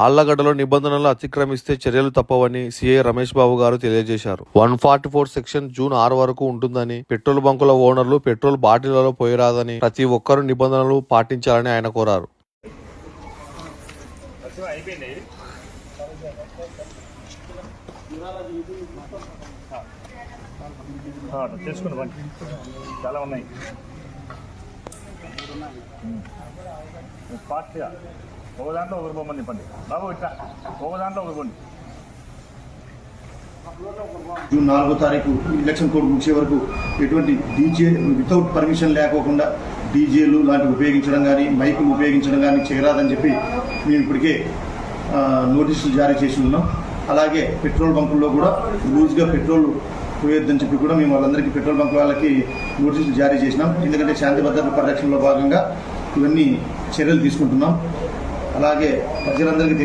ఆళ్లగడ్డలో నిబంధనలు అతిక్రమిస్తే చర్యలు తప్పవని సీఐ రమేష్ బాబు గారు తెలియజేశారు. 144 సెక్షన్ జూన్ 6 వరకు ఉంటుందని, పెట్రోల్ బంకుల ఓనర్లు పెట్రోల్ బాటిళ్లలో పోయరాదని, ప్రతి ఒక్కరూ నిబంధనలు పాటించాలని ఆయన కోరారు. చాలా ఉన్నాయి. ఫాస్ట్గా ఒక దాంట్లో ఒకరు బొమ్మని చెప్పండి బాబు, ఇట్లా ఒక దాంట్లో ఒకరు బొమ్మ. జూన్ 4వ తారీఖు ఎలక్షన్ కోడ్ ముగిసే వరకు ఎటువంటి డీజే వితౌట్ పర్మిషన్ లేకోకుండా డీజేలు లాంటివి ఉపయోగించడం కానీ, మైకులు ఉపయోగించడం కానీ చేయరాదని చెప్పి మేము ఇప్పటికే నోటీసులు జారీ చేసి ఉన్నాం. అలాగే పెట్రోల్ బంకుల్లో కూడా లూజ్గా పెట్రోల్ పోయొద్దని చెప్పి కూడా మేము వాళ్ళందరికీ పెట్రోల్ బంక్ వాళ్ళకి నోటీసులు జారీ చేసినాం. ఎందుకంటే శాంతి భద్రతల పరిరక్షణలో భాగంగా ఇవన్నీ చర్యలు తీసుకుంటున్నాం. అలాగే ప్రజలందరికీ